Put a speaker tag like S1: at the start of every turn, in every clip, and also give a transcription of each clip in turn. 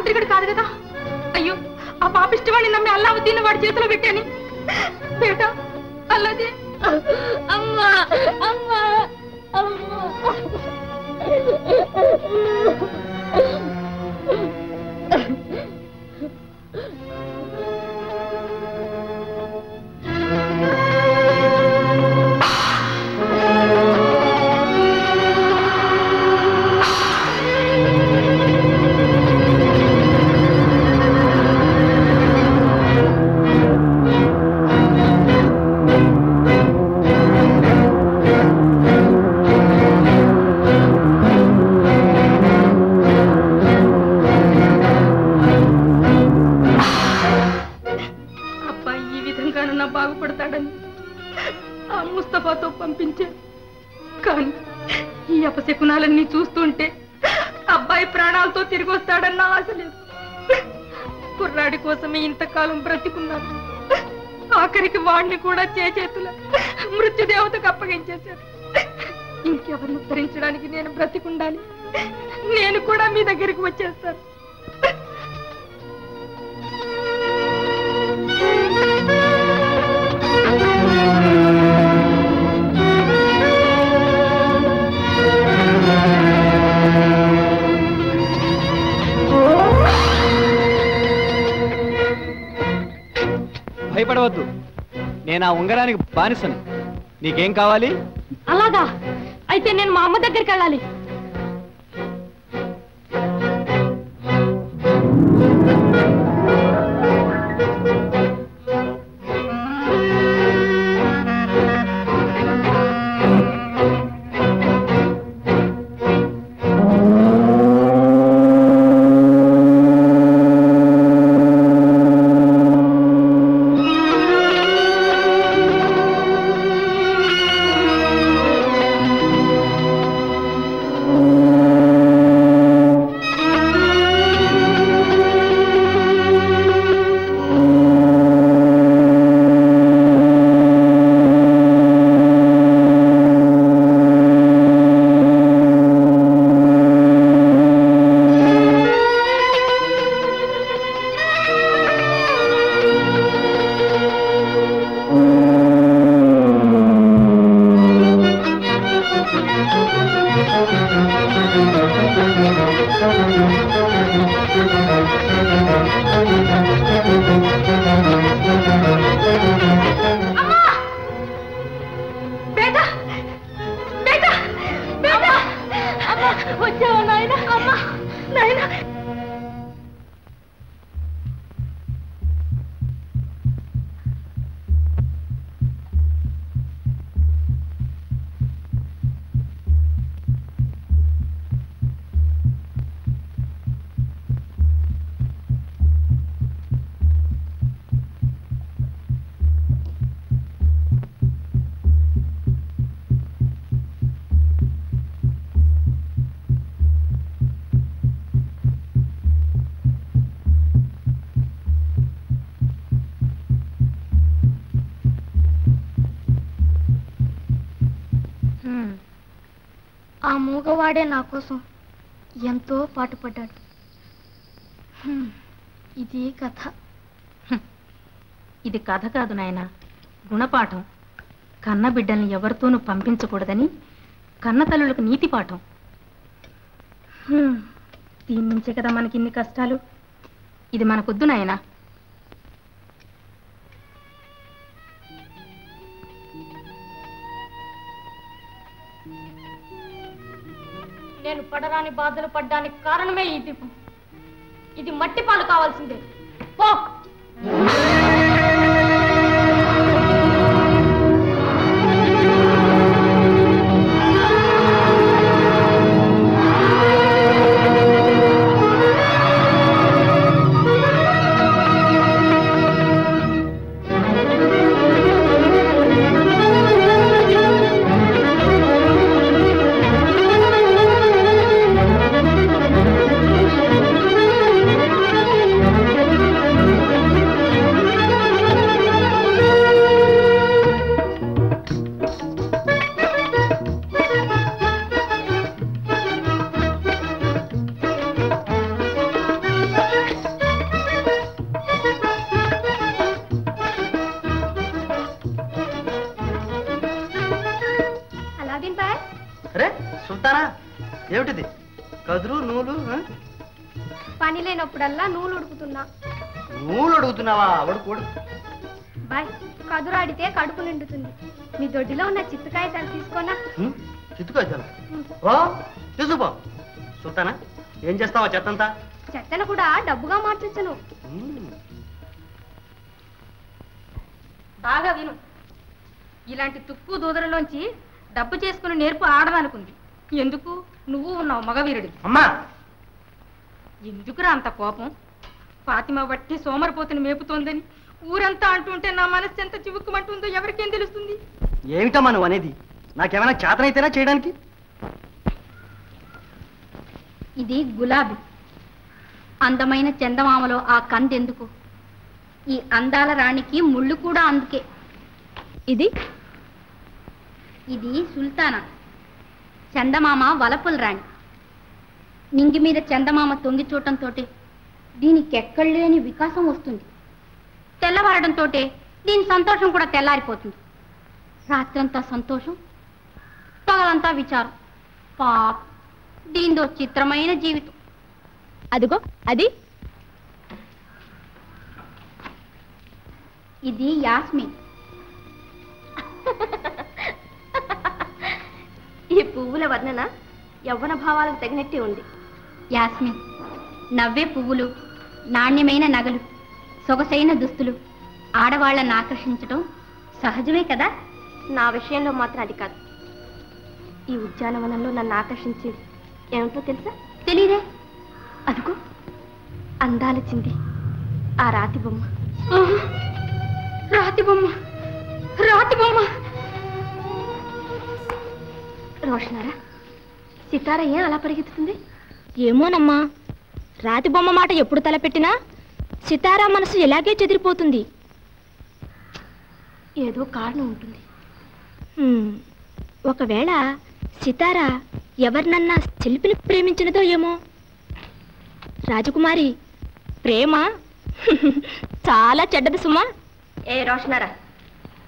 S1: మాంత్రికుడు కాదు కదా. అయ్యో, ఆ పాపిష్టివాడిని నమ్మి అల్లావుద్దీన్ వాడి చేతిలో పెట్టాను. బేట అల్లది. అమ్మా అమ్మా అమ్మా. బాగుపడతాడని ఆ ముస్తఫాతో పంపించే. కానీ ఈ అపశకునాలన్నీ చూస్తుంటే అబ్బాయి ప్రాణాలతో తిరిగి వస్తాడన్న ఆశ లేదు. కుర్రాడి కోసమే ఇంతకాలం బ్రతికున్నాను. ఆఖరికి వాడిని కూడా చేతుల మృత్యుదేవతకు అప్పగించేశారు. ఇంకెవరిని ఉద్ధరించడానికి నేను బ్రతికుండాలి. నేను కూడా మీ దగ్గరికి వచ్చేస్తాను.
S2: భయపడవద్దు, నేను ఆ ఉంగరానికి బానిసను. నీకేం కావాలి?
S1: అలాగా అయితే నేను మా అమ్మ దగ్గరికి వెళ్ళాలి. ఆ మూగవాడే నా కోసం ఎంతో పాటుపడ్డాడు. ఇది కథ.
S3: ఇది కథ కాదు నాయన, గుణపాఠం. కన్న బిడ్డల్ని ఎవరితోనూ పంపించకూడదని కన్న తల్లులకు నీతి పాఠం. దీని నుంచే కదా మనకి ఇన్ని కష్టాలు. ఇది మనకొద్దు నాయన.
S1: నేను పడరాని బాధలు పడ్డానికి కారణమే ఈ దీపం. ఇది మట్టి పాలు కావాల్సిందే. పో.
S4: ఏమిటిది? కదురు నూలు?
S1: పని లేనప్పుడల్లా నూలు ఉడుకుతున్నా.
S4: నూలు అడుగుతున్నావా? అడుగు.
S1: బాయ్, కదురాడితే కడుపు నిండుతుంది. మీ దొడ్డిలో ఉన్న చిత్తకాయతాలు తీసుకోనా?
S4: చిత్తుకాయతాలు? తీసుకో. చూస్తానా? ఏం చేస్తావా చెత్తంతా?
S1: చెత్తను కూడా డబ్బుగా మార్చొచ్చును. బాగా విను. ఇలాంటి తుక్కు దూదరలోంచి డబ్బు చేసుకుని నేర్పు ఆడదనుకుంది. ఎందుకు? నువ్వు ఉన్నావు మగవీరుడి.
S4: అమ్మా,
S1: ఎందుకురా అంత కోపం? ఫాతిమా బట్టి సోమరిపోతుని మేపుతోందని ఊరంతా అంటుంటే నా మనస్సు ఎంత చివుక్కుమంటుందో ఎవరికేం తెలుస్తుంది?
S4: ఏమిటమ్మా నువ్వు అనేది? నాకేమైనా చేతనైతేనా చేయడానికి?
S1: ఇది గులాబీ. అందమైన చందమామలో ఆ కందెందుకు? ఈ అందాల రాణికి ముళ్ళు కూడా అందుకే. ఇది సుల్తానా, చందమామ వలపుల రాణి. నింగి మీద చందమామ తొంగి చూడటంతో దీనికి ఎక్కడలేని వికాసం వస్తుంది. తెల్లవారడంతో దీని సంతోషం కూడా తెల్లారిపోతుంది. రాత్రంతా సంతోషం, పగలంతా విచారం. పాప, దీంతో చిత్రమైన జీవితం. అదిగో అది. ఇది యాస్మిన్. ఈ పువ్వుల వర్ణన యవ్వన భావాలకు తగినట్టే ఉంది. యాస్మిన్ నవ్వే పువ్వులు, నాణ్యమైన నగలు, సొగసైన దుస్తులు ఆడవాళ్లను ఆకర్షించడం సహజమే కదా. నా విషయంలో మాత్రం అది కాదు. ఈ ఉద్యానవనంలో నన్ను ఆకర్షించేది ఏమిటో తెలుసా? తెలీదే. అదిగో అందాల చింది ఆ రాతి బొమ్మ. రాతి బొమ్మ, రాతి బొమ్మ. రోషనారా, సితార ఏం అలా పరిగెత్తుతుంది?
S5: ఏమోనమ్మా, రాతి బొమ్మ మాట ఎప్పుడు తలపెట్టినా సితారా మనసు ఎలాగే చెదిరిపోతుంది.
S1: ఏదో కారణం ఉంటుంది.
S5: ఒకవేళ సితారా ఎవరినన్నా శిల్పిని ప్రేమించినదో ఏమో. రాజకుమారి, ప్రేమ చాలా చెడ్డది సుమా.
S1: ఏ రోషనారా,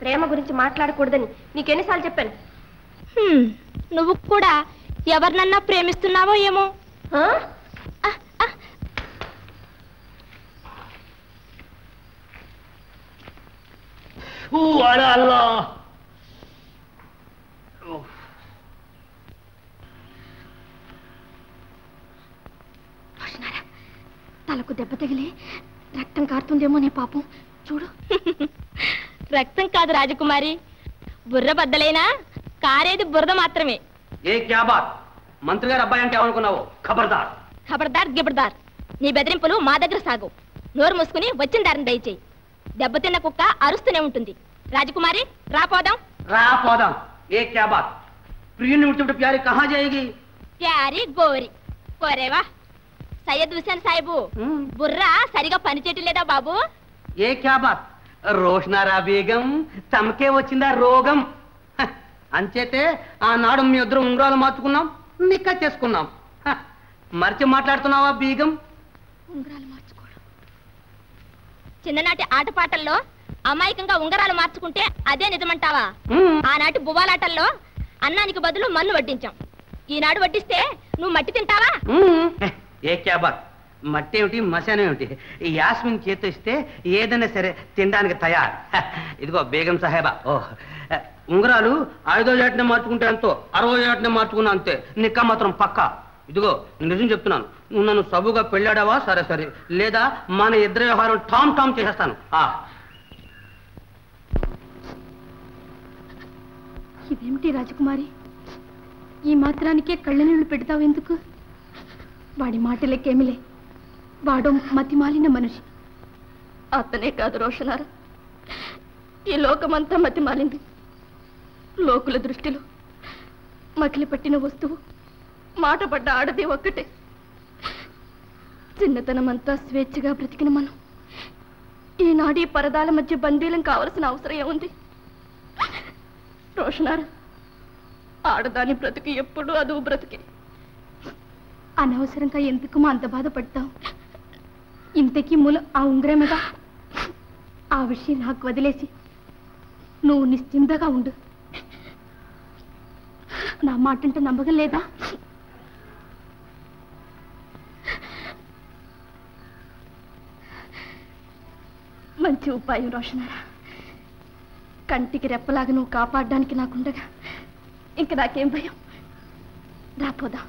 S1: ప్రేమ గురించి మాట్లాడకూడదని నీకెన్నిసార్లు చెప్పాను?
S5: నువ్వు కూడా ఎవరినన్నా ప్రేమిస్తున్నావో ఏమో.
S1: తలకు దెబ్బ తగిలి రక్తం కారుతుందేమో నీ పాపం. చూడు.
S5: రక్తం కాదు రాజకుమారి, బుర్ర బద్దలైనా కారేది బురద మాత్రమే.
S4: ఏ క్యా బాత్? మంత్రి గారు అబ్బాయి అంటే ఏమనుకున్నావు? ఖబర్దార్.
S5: ఖబర్దార్ గిబర్దార్. నీ బెదిరింపులు మా దగ్గర సాగు. నోరు మూసుకుని వచ్చిన దారిని దయచేయి. దెబ్బతిన్న కుక్క అరుస్తూనే ఉంటుంది. రాజకుమారి, రాపోదాం.
S4: రాపోదాం. ఏ క్యా బాత్? ప్రియుని ముట్టినప్పుడు ప్యారి కహా జాయేగి?
S5: ప్యారి గోరి కోరేవా. సయ్యద్ హుసేన్ సాహిబు, బుర్ర సరిగా పనిచేయటం లేదా బాబు?
S4: ఏ క్యా బాత్? రోషనారా బేగం, తమకే వచ్చిందా రోగం? అంచేతే ఆనాడు మీ ఇద్దరు ఉంగరాలు మార్చుకున్నాం, నిక్కా చేసుకున్నాం. మర్చి మాట్లాడుతున్నావా బీగం?
S1: ఉంగరాలు మార్చుకోవడం.
S5: చిన్ననాటి ఆటపాటల్లో అమాయకంగా ఉంగరాలు మార్చుకుంటే అదే నిజమంటావా? ఆనాటి బువ్వాలాటల్లో అన్నానికి బదులు మన్ను వడ్డించాం. ఈనాడు వడ్డిస్తే నువ్వు మట్టి తింటావా?
S4: ఏ క్యా బాత్? మట్టి ఏమిటి, మసానే ఏమిటి? ఈ యాస్మిన్ చేతి ఇస్తే ఏదైనా సరే తినడానికి తయారు. ఇదిగో బేగం సాహేబా, ఉంగరాలు 5వ ఏటనే మార్చుకుంటే ఎంతో, 60వ ఏటనే మార్చుకున్నా అంతే. నిక్క మాత్రం పక్కా. ఇదిగో నిజం చెప్తున్నాను, నువ్వు నన్ను సబుగా పెళ్ళాడావా సరే సరే, లేదా మన ఇద్దరి వ్యవహారం టామ్ టామ్ చేసేస్తాను.
S1: ఇదేమిటి రాజకుమారి, ఈ మాత్రానికే కళ్ళ నీళ్లు పెడతావు ఎందుకు? వాడి మాటలకేమిలే, వాడు మతిమాలిన మనిషి. అతనే కాదు రోషనారా, ఈ లోకమంతా మతిమాలింది. లోకుల దృష్టిలో మకిలి పట్టిన వస్తువు, మాట పడ్డ ఆడది ఒక్కటే. చిన్నతనమంతా స్వేచ్ఛగా బ్రతికిన మనం ఈనాడు ఈ పరదాల మధ్య బందీలం కావలసిన అవసరం ఏముంది? రోషనారా, ఆడదాని బ్రతికి ఎప్పుడు అదో బ్రతికి. అనవసరంగా ఎందుకు మా అంత బాధపడతావు? ఇంతకీ మూల ఆ ఉంగరమేగా. ఆ విషయం నాకు వదిలేసి నువ్వు నిశ్చింతగా ఉండు. నా మాట అంటే నమ్మకం లేదా? మంచి ఉపాయం రోషనారా. కంటికి రెప్పలాగా నువ్వు కాపాడడానికి నాకుండగా ఇంక నాకేం భయం. రాపోదా.